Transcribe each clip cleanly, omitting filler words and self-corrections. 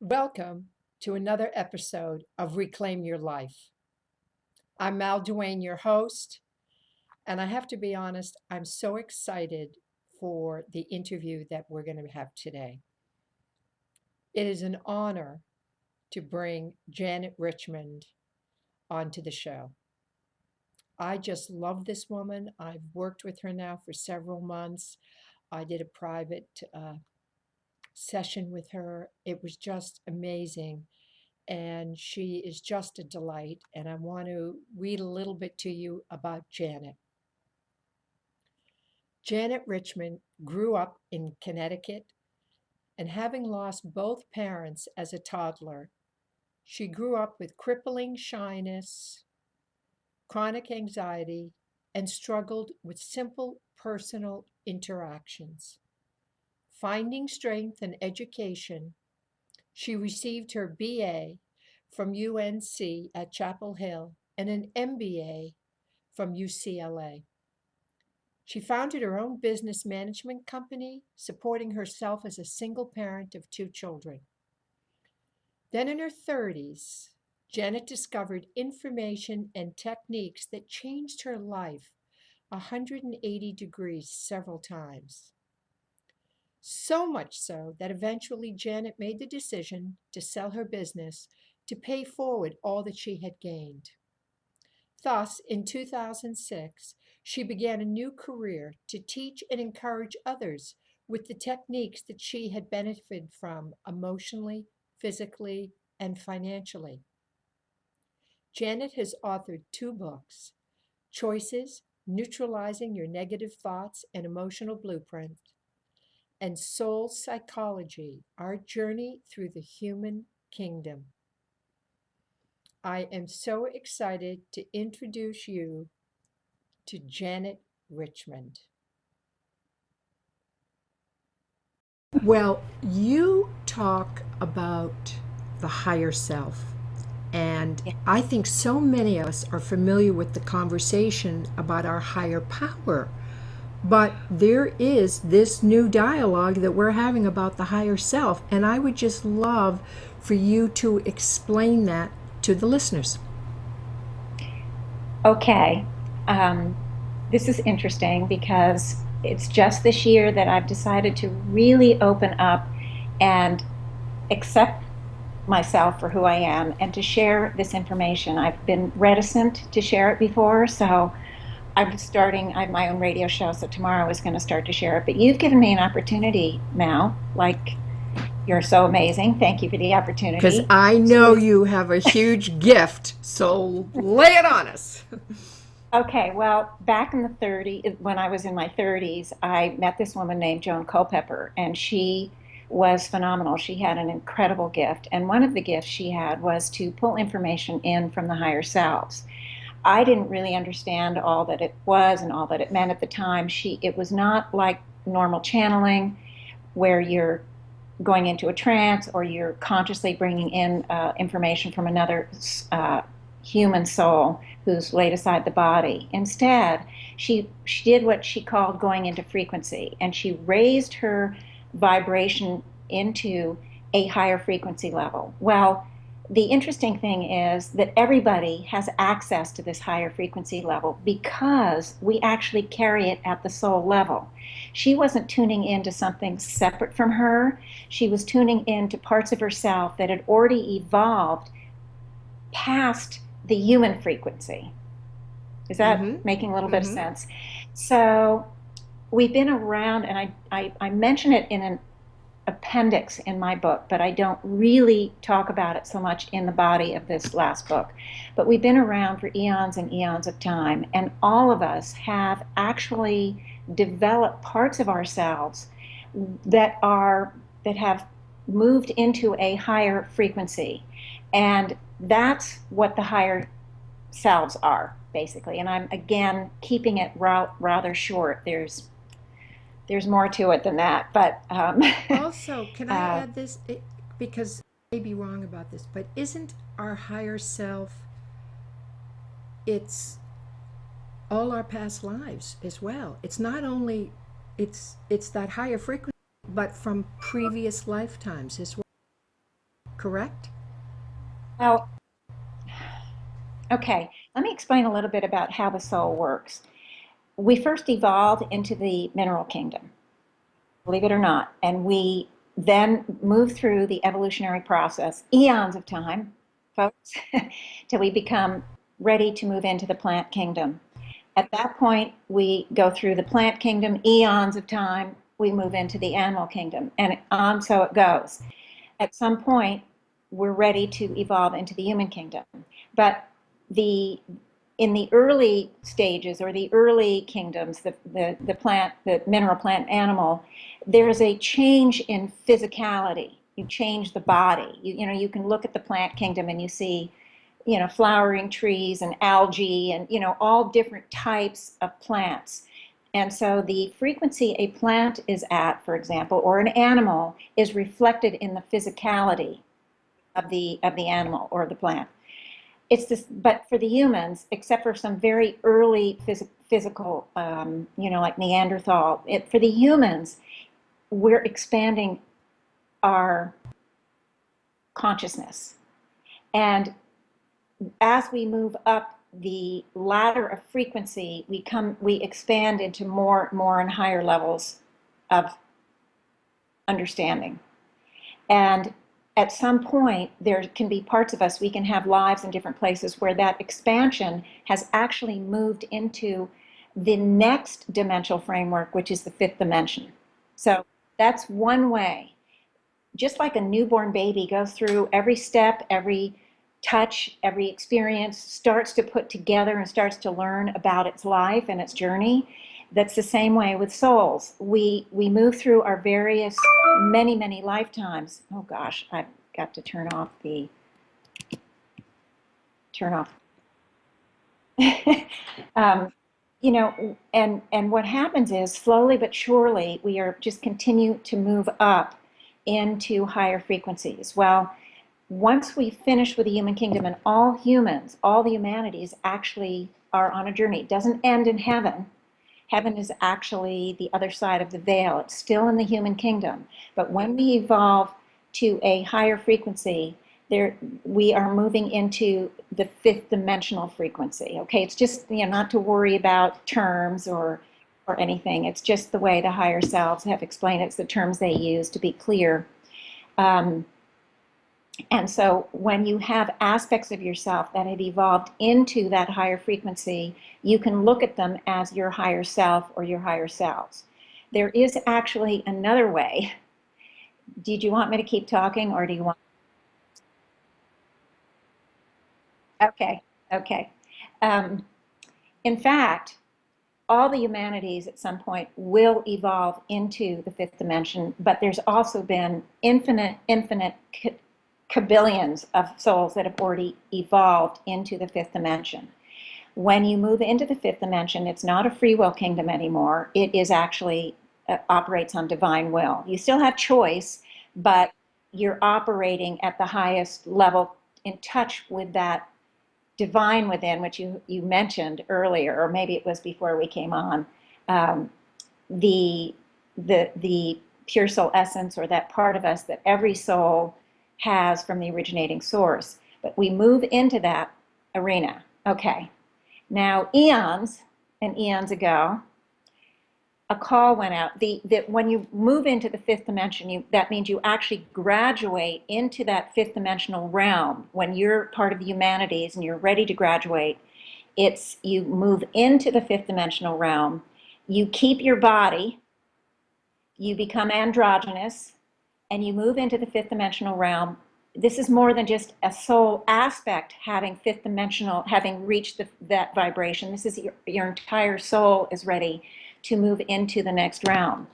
Welcome to another episode of Reclaim Your Life. I'm Duane, your host, and I have to be honest, I'm so excited for the interview that we're going to have today. It is an honor to bring Janet Richmond onto the show. I just love this woman. I've worked with her now for several months. I did a private session with her. It was just amazing. And she is just a delight. And I want to read a little bit to you about Janet. Janet Richmond grew up in Connecticut, and having lost both parents as a toddler, she grew up with crippling shyness, chronic anxiety, and struggled with simple personal interactions. Finding strength in education, she received her BA from UNC at Chapel Hill and an MBA from UCLA. She founded her own business management company, supporting herself as a single parent of two children. Then in her 30s, Janet discovered information and techniques that changed her life 180 degrees several times. So much so that eventually Janet made the decision to sell her business to pay forward all that she had gained. Thus, in 2006, she began a new career to teach and encourage others with the techniques that she had benefited from emotionally, physically, and financially. Janet has authored two books: Choices, Neutralizing Your Negative Thoughts and Emotional Blueprint, and Soul Psychology, Our Journey Through the Human Kingdom. I am so excited to introduce you to Janet Richmond. Well, you talk about the higher self, and I think so many of us are familiar with the conversation about our higher power. But there is this new dialogue that we're having about the higher self, and I would just love for you to explain that to the listeners. Okay. Um, this is interesting because it's just this year that I've decided to really open up and accept myself for who I am and to share this information. I've been reticent to share it before, so I have my own radio show, so tomorrow I was going to start to share it. But you've given me an opportunity, Mal, like you're so amazing. Thank you for the Because opportunity I know to. you have a huge gift, so lay it on us. Okay, well, back in the 30s, when I was in my 30s, I met this woman named Joan Culpepper, and she was phenomenal. She had an incredible gift, and one of the gifts she had was to pull information in from the higher selves. I didn't really understand all that it was and all that it meant at the time. It was not like normal channeling where you're going into a trance or you're consciously bringing in information from another human soul who's laid aside the body. Instead, she did what she called going into frequency, and she raised her vibration into a higher frequency level. Well, the interesting thing is that everybody has access to this higher frequency level because we actually carry it at the soul level. She wasn't tuning into something separate from her. She was tuning into parts of herself that had already evolved past the human frequency. Is that Mm-hmm. making a little bit of Mm-hmm. sense? So we've been around, and I mention it in an appendix in my book, but I don't really talk about it so much in the body of this last book. But we've been around for eons and eons of time, and all of us have actually developed parts of ourselves that have moved into a higher frequency. And that's what the higher selves are, basically. And I'm again keeping it rather short. There's more to it than that, but Also, can I uh, add this? Because I may be wrong about this, but isn't our higher self, it's all our past lives as well. It's not only it's that higher frequency, but from previous lifetimes as well. correct? Well, okay, let me explain a little bit about how the soul works. We first evolved into the mineral kingdom, believe it or not, and we then move through the evolutionary process, eons of time, folks, till we become ready to move into the plant kingdom. At that point, we go through the plant kingdom, eons of time, we move into the animal kingdom, and on so it goes. At some point, we're ready to evolve into the human kingdom. But the in the early stages or the early kingdoms, the plant, the mineral, plant, animal, there's a change in physicality. You change the body. You can look at the plant kingdom and you see, flowering trees and algae and, all different types of plants. And so the frequency a plant is at, for example, or an animal is reflected in the physicality of the animal or the plant. It's this, but for the humans, except for some very early physical, like Neanderthal, for the humans, we're expanding our consciousness. And as we move up the ladder of frequency, we expand into more and higher levels of understanding. And at some point, there can be parts of us, we can have lives in different places where that expansion has actually moved into the next dimensional framework, which is the fifth dimension. So that's one way. Just like a newborn baby goes through every step, every touch, every experience, starts to put together and starts to learn about its life and its journey. That's the same way with souls. We move through our various many lifetimes. Oh gosh, I've got to turn off. um, and what happens is slowly but surely we are just continue to move up into higher frequencies. Well, once we finish with the human kingdom, and all humans, all the humanities actually are on a journey. It doesn't end in heaven. Heaven is actually the other side of the veil. It's still in the human kingdom. But when we evolve to a higher frequency, we are moving into the fifth dimensional frequency. Okay, it's just not to worry about terms or anything. It's just the way the higher selves have explained it. It's the terms they use to be clear. And so when you have aspects of yourself that have evolved into that higher frequency, you can look at them as your higher self or your higher selves. There is actually another way. Did you want me to keep talking or do you want? Okay, okay. Um, in fact, all the humanities at some point will evolve into the fifth dimension, but there's also been infinite kabillions of souls that have already evolved into the fifth dimension. When you move into the fifth dimension, it's not a free will kingdom anymore. It is actually operates on divine will. You still have choice, but you're operating at the highest level in touch with that divine within, which you mentioned earlier, or maybe it was before we came on, um, the, the pure soul essence, or that part of us that every soul has from the originating source. But we move into that arena. Okay. Now, eons and eons ago, a call went out. That when you move into the fifth dimension, that means you actually graduate into that fifth dimensional realm. When you're part of the humanities and you're ready to graduate, it's you move into the fifth dimensional realm. You keep your body, you become androgynous, and you move into the fifth dimensional realm. This is more than just a soul aspect having fifth dimensional, having reached that vibration. This is your entire soul is ready to move into the next realm.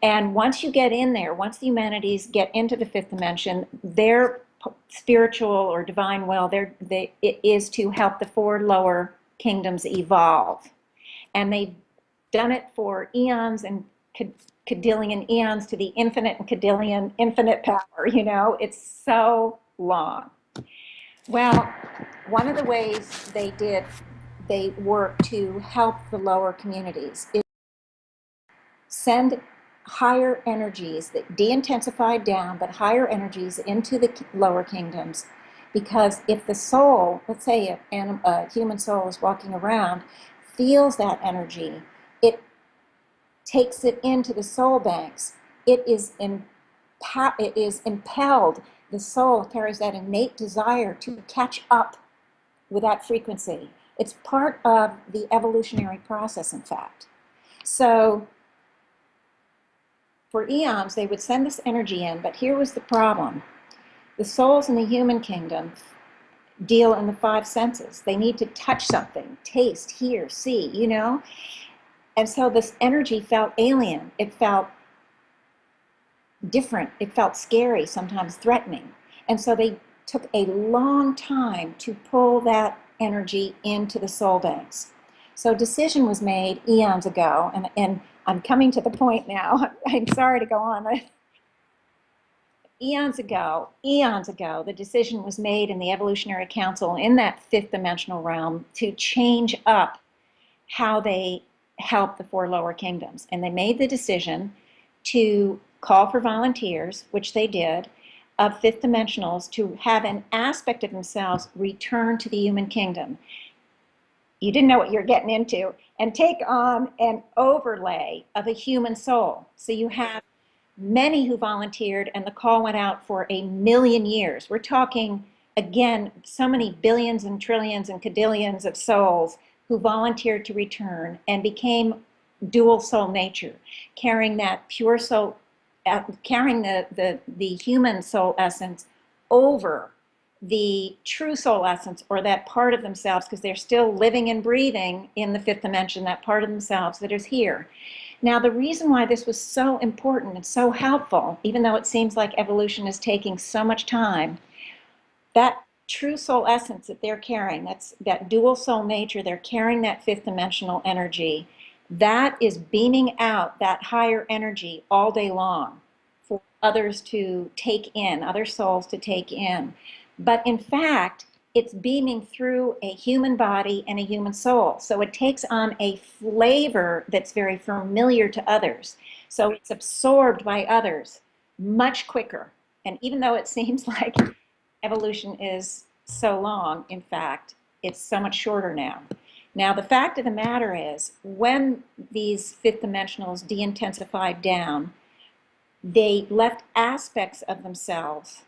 And once you get in there, once the humanities get into the fifth dimension, their spiritual or divine will, it is to help the four lower kingdoms evolve. And they've done it for eons and Cadillion eons to the infinite and Cadillion infinite power. It's so long. Well, one of the ways they work to help the lower communities is send higher energies that de-intensified down, but higher energies into the lower kingdoms. Because if the soul, let's say a human soul is walking around, feels that energy, it takes it into the soul banks. It is impelled. The soul carries that innate desire to catch up with that frequency. It's part of the evolutionary process, in fact. So for eons, they would send this energy in, but here was the problem. The souls in the human kingdom deal in the five senses. They need to touch something, taste, hear, see, you know? And so this energy felt alien. It felt different. It felt scary, sometimes threatening. And so they took a long time to pull that energy into the soul banks. So a decision was made eons ago, and I'm coming to the point now. I'm sorry to go on. Eons ago, the decision was made in the Evolutionary Council in that fifth dimensional realm to change up how they help the four lower kingdoms. And they made the decision to call for volunteers, which they did, of fifth dimensionals to have an aspect of themselves return to the human kingdom. You didn't know what you're getting into, and take on an overlay of a human soul. So you have many who volunteered, and the call went out for 1,000,000 years. We're talking, again, so many billions and trillions and cadillions of souls who volunteered to return and became dual soul nature, carrying that pure soul, carrying the human soul essence over the true soul essence, or that part of themselves, because they're still living and breathing in the fifth dimension, that part of themselves that is here. Now, the reason why this was so important and so helpful, even though it seems like evolution is taking so much time, that true soul essence that they're carrying, that's that dual soul nature, they're carrying that fifth dimensional energy, that is beaming out that higher energy all day long for others to take in, other souls to take in. But in fact, it's beaming through a human body and a human soul. So it takes on a flavor that's very familiar to others. So it's absorbed by others much quicker. And even though it seems like evolution is so long, in fact, it's so much shorter now. Now, the fact of the matter is, when these fifth dimensionals de-intensified down, they left aspects of themselves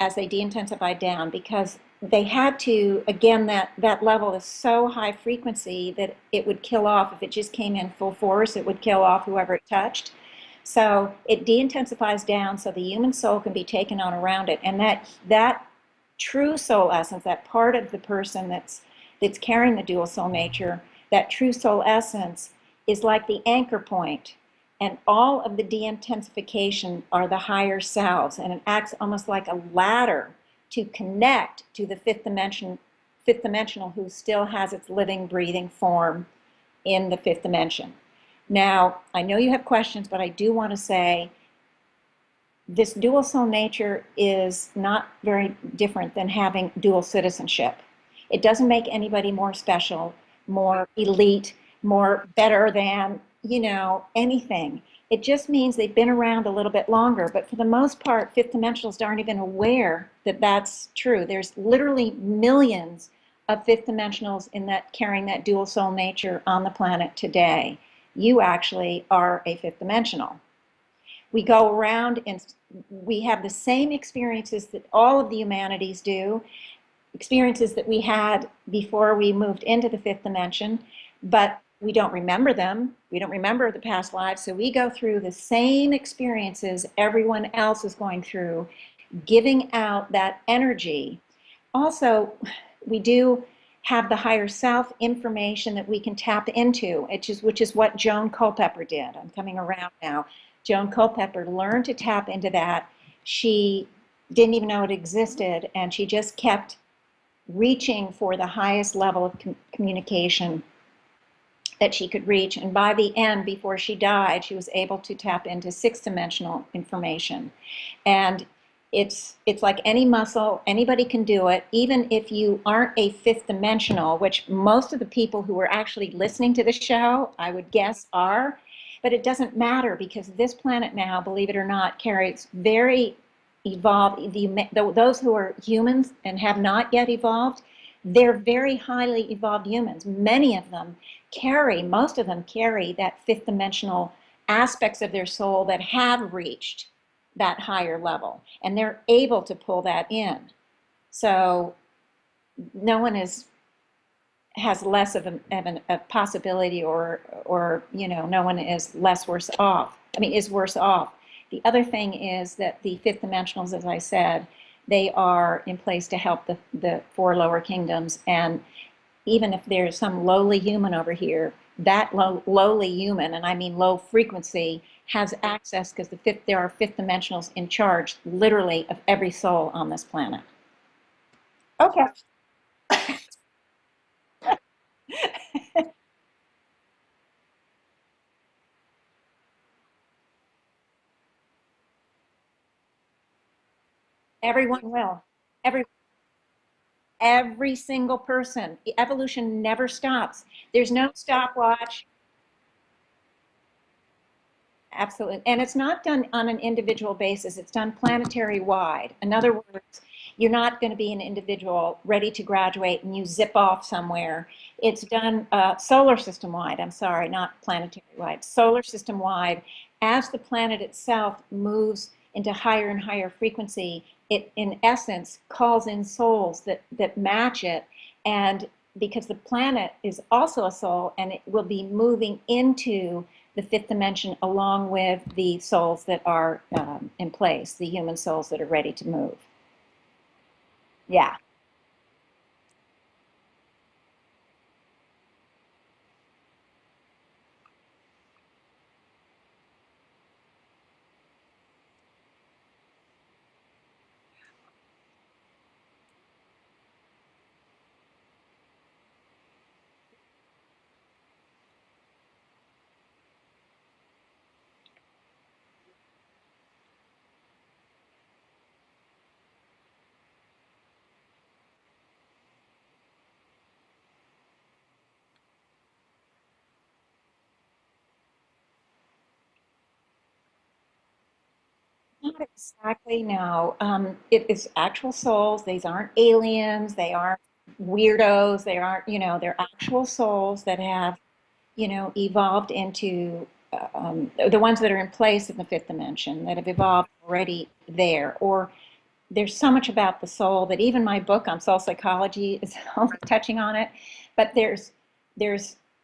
as they de-intensified down, because they had to, again, that level is so high frequency that it would kill off. If it just came in full force, it would kill off whoever it touched. So it de-intensifies down so the human soul can be taken on around it. And that true soul essence, that part of the person that's carrying the dual soul nature, that true soul essence is like the anchor point. And all of the de-intensification are the higher selves, and it acts almost like a ladder to connect to the fifth dimensional who still has its living, breathing form in the fifth dimension. Now, I know you have questions, but I do want to say this dual soul nature is not very different than having dual citizenship. It doesn't make anybody more special, more elite, more better than, anything. It just means they've been around a little bit longer. But for the most part, fifth dimensionals aren't even aware that that's true. There's literally millions of fifth dimensionals carrying that dual soul nature on the planet today. You actually are a fifth dimensional. We go around and we have the same experiences that all of the humanities do, experiences that we had before we moved into the fifth dimension, but we don't remember them. We don't remember the past lives, so we go through the same experiences everyone else is going through, giving out that energy. Also, we do have the higher self information that we can tap into, which is what Joan Culpepper did. I'm coming around now. Joan Culpepper learned to tap into that. She didn't even know it existed, and she just kept reaching for the highest level of communication that she could reach. And by the end, before she died, she was able to tap into sixth dimensional information. And it's like any muscle, anybody can do it, even if you aren't a fifth dimensional, which most of the people who are actually listening to the show, I would guess, are. But it doesn't matter because this planet now, believe it or not, carries very evolved, those who are humans and have not yet evolved, they're very highly evolved humans. Many of them carry, most of them carry that fifth dimensional aspects of their soul that have reached that higher level, and they're able to pull that in. So no one is has less a possibility, or no one is less worse off. I mean, is worse off. The other thing is that the fifth dimensionals, as I said, they are in place to help the four lower kingdoms. And even if there's some lowly human over here, that lowly human, and I mean low frequency, has access because there are fifth dimensionals in charge, literally, of every soul on this planet. Okay. Everyone will. Every every single person. Evolution never stops. There's no stopwatch. Absolutely. And it's not done on an individual basis, it's done planetary wide. In other words, you're not going to be an individual ready to graduate and you zip off somewhere. It's done solar system wide. I'm sorry, not planetary wide, solar system wide. As the planet itself moves into higher and higher frequency, it in essence calls in souls that match it. And because the planet is also a soul and it will be moving into the fifth dimension along with the souls that are in place, the human souls that are ready to move. Yeah. Not exactly, no. It is actual souls. These aren't aliens. They aren't weirdos. They aren't, they're actual souls that have, evolved into the ones that are in place in the fifth dimension that have evolved already there. Or there's so much about the soul that even my book on soul psychology is only touching on it. But there's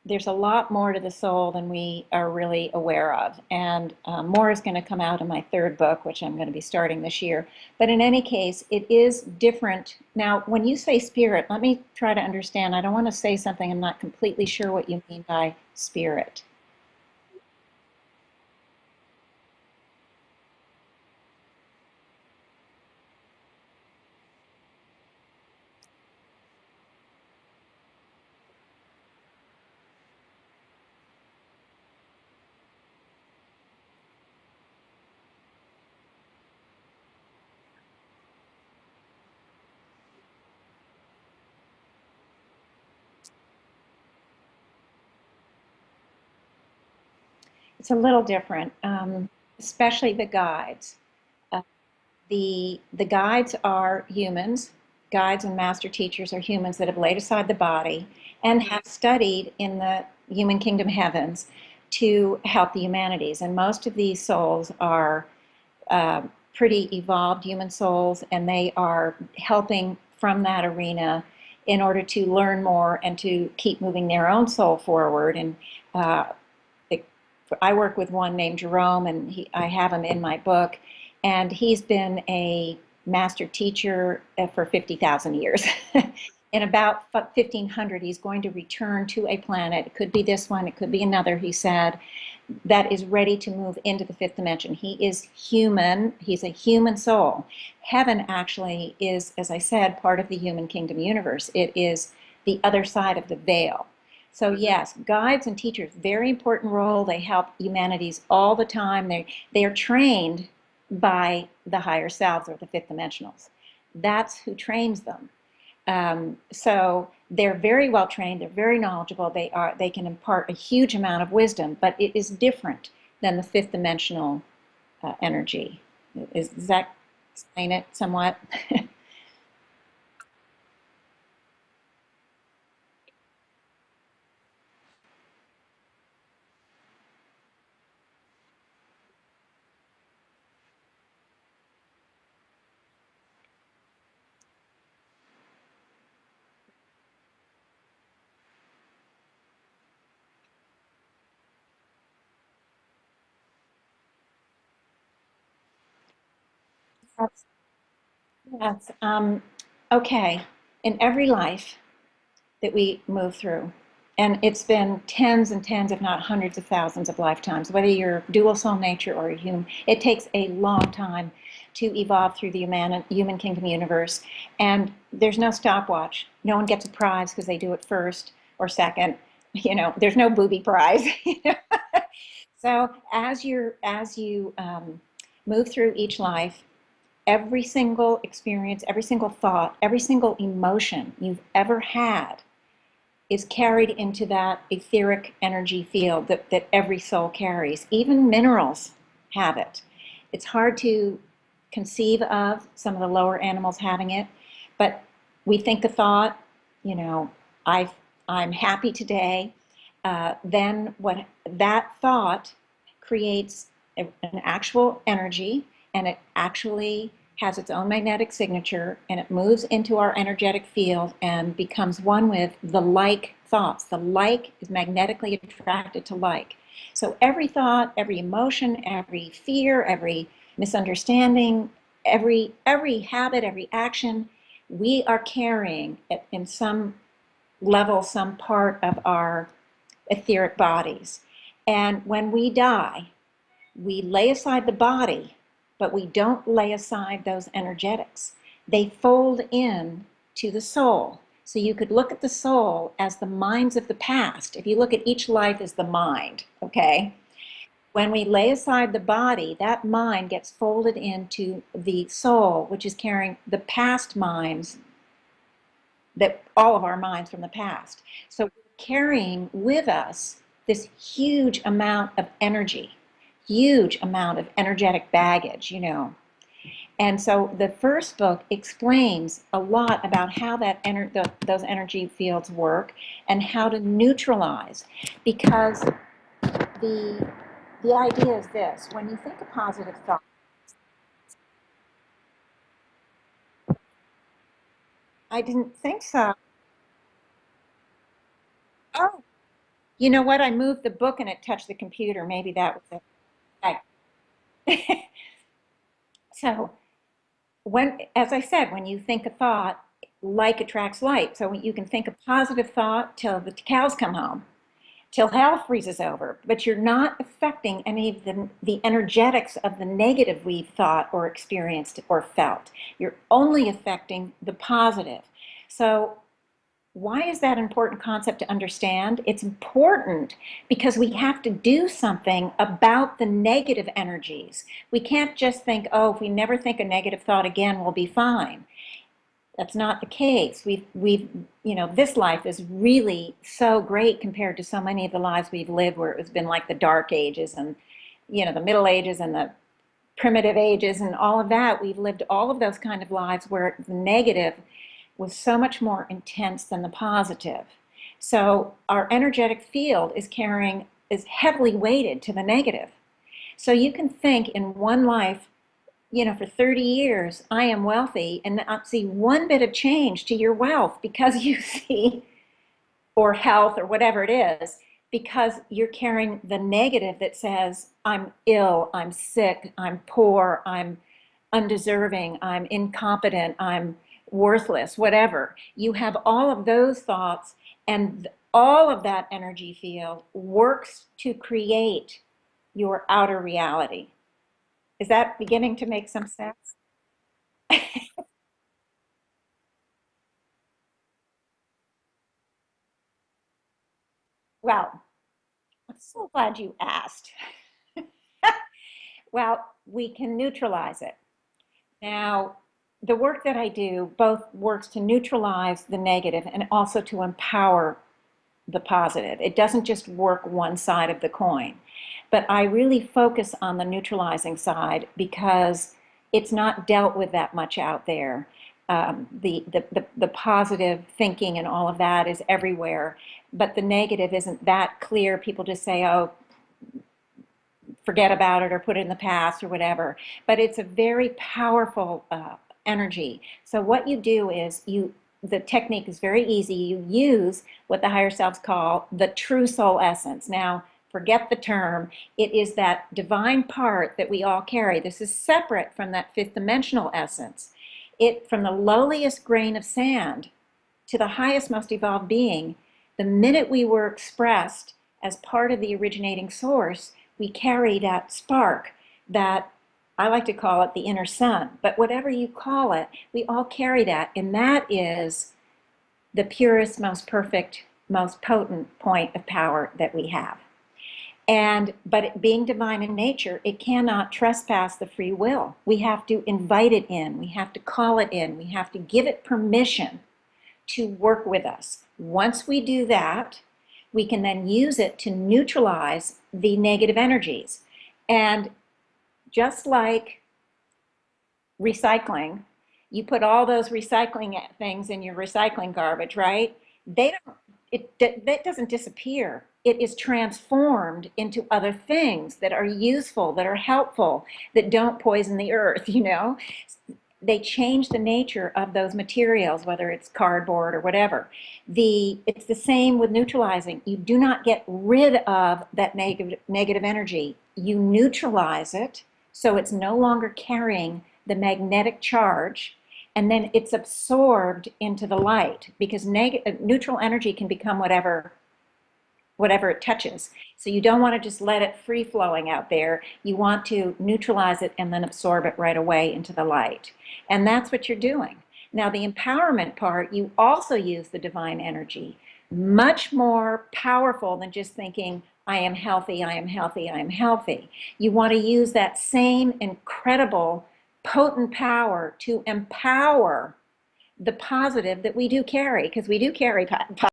there's a lot more to the soul than we are really aware of, and more is going to come out in my third book, which I'm going to be starting this year. But in any case, it is different. Now, when you say spirit, let me try to understand. I don't want to say something I'm not completely sure what you mean by spirit. It's a little different, especially the guides. Uh, the guides are humans. Guides and master teachers are humans that have laid aside the body and have studied in the human kingdom heavens to help the humanities. And most of these souls are uh, pretty evolved human souls, and they are helping from that arena in order to learn more and to keep moving their own soul forward. And uh, I work with one named Jerome, and I have him in my book, and he's been a master teacher for 50,000 years. In about 1500, he's going to return to a planet. It could be this one, it could be another, he said, that is ready to move into the fifth dimension. He is human, he's a human soul. Heaven actually is, as I said, part of the human kingdom universe. It is the other side of the veil. So yes, guides and teachers, very important role. They help humanities all the time. They are trained by the higher selves or the fifth dimensionals. That's who trains them. So they're very well trained, they're very knowledgeable, they can impart a huge amount of wisdom, but it is different than the fifth dimensional energy. Does that explain it somewhat? That's, that's okay. In every life that we move through, and it's been tens and tens, if not hundreds of thousands of lifetimes, whether you're dual soul nature or a human, it takes a long time to evolve through the human kingdom universe. And there's no stopwatch. No one gets a prize because they do it first or second. There's no booby prize. So as you move through each life, every single experience, every single thought, every single emotion you've ever had is carried into that etheric energy field that every soul carries. Even minerals have it. It's hard to conceive of some of the lower animals having it, but we think a thought, you know, I I'm happy today. Then what that thought creates an actual energy, and it actually has its own magnetic signature, and it moves into our energetic field and becomes one with the like thoughts. The like is magnetically attracted to like. So every thought, every emotion, every fear, every misunderstanding, every habit, every action, we are carrying in some level, some part of our etheric bodies. And when we die, we lay aside the body, but we don't lay aside those energetics. They fold in to the soul. So you could look at the soul as the minds of the past. If you look at each life as the mind, okay? When we lay aside the body, that mind gets folded into the soul, which is carrying the past minds, that all of our minds from the past. So we're carrying with us this huge amount of energetic baggage. And so the first book explains a lot about how those energy fields work and how to neutralize. Because the the idea is this: when you think a positive thought, I didn't think so. Oh, you know what? I moved the book and it touched the computer. Maybe that was it. Okay. So as I said, when you think a thought, like attracts like. So you can think a positive thought till the cows come home, till hell freezes over, but you're not affecting any of the energetics of the negative we've thought or experienced or felt. You're only affecting the positive. So why is that an important concept to understand? It's important because we have to do something about the negative energies. We can't just think, oh, if we never think a negative thought again, we'll be fine. That's not the case. This life is really so great compared to so many of the lives we've lived where it's been like the dark ages and, the middle ages and the primitive ages and all of that. We've lived all of those kind of lives where the negative was so much more intense than the positive. So our energetic field is heavily weighted to the negative. So you can think in one life, for 30 years, I am wealthy, and not see one bit of change to your wealth because you see, or health, or whatever it is, because you're carrying the negative that says, I'm ill, I'm sick, I'm poor, I'm undeserving, I'm incompetent, I'm worthless, whatever. You have all of those thoughts, and all of that energy field works to create your outer reality. Is that beginning to make some sense? Well, I'm so glad you asked. Well, we can neutralize it. Now, the work that I do both works to neutralize the negative and also to empower the positive. It doesn't just work one side of the coin. But I really focus on the neutralizing side because it's not dealt with that much out there. The positive thinking and all of that is everywhere, but the negative isn't that clear. People just say, oh, forget about it or put it in the past or whatever. But it's a very powerful energy. So what you do is the technique is very easy. You use what the higher selves call the true soul essence. Now, forget the term. It is that divine part that we all carry. This is separate from that fifth dimensional essence. It, from the lowliest grain of sand to the highest, most evolved being, the minute we were expressed as part of the originating source, we carry that spark, that I like to call it the inner sun, but whatever you call it, we all carry that, and that is the purest, most perfect, most potent point of power that we have. But it being divine in nature, it cannot trespass the free will. We have to invite it in, we have to call it in, we have to give it permission to work with us. Once we do that, we can then use it to neutralize the negative energies. And just like recycling, you put all those recycling things in your recycling garbage, right? They don't, that doesn't disappear. It is transformed into other things that are useful, that are helpful, that don't poison the earth, you know? They change the nature of those materials, whether it's cardboard or whatever. It's the same with neutralizing. You do not get rid of that negative energy. You neutralize it so it's no longer carrying the magnetic charge, and then it's absorbed into the light because neutral energy can become whatever it touches. So you don't want to just let it free flowing out there. You want to neutralize it and then absorb it right away into the light. And that's what you're doing. Now, the empowerment part, you also use the divine energy, much more powerful than just thinking, I am healthy, I am healthy, I am healthy. You want to use that same incredible, potent power to empower the positive that we do carry, because we do carry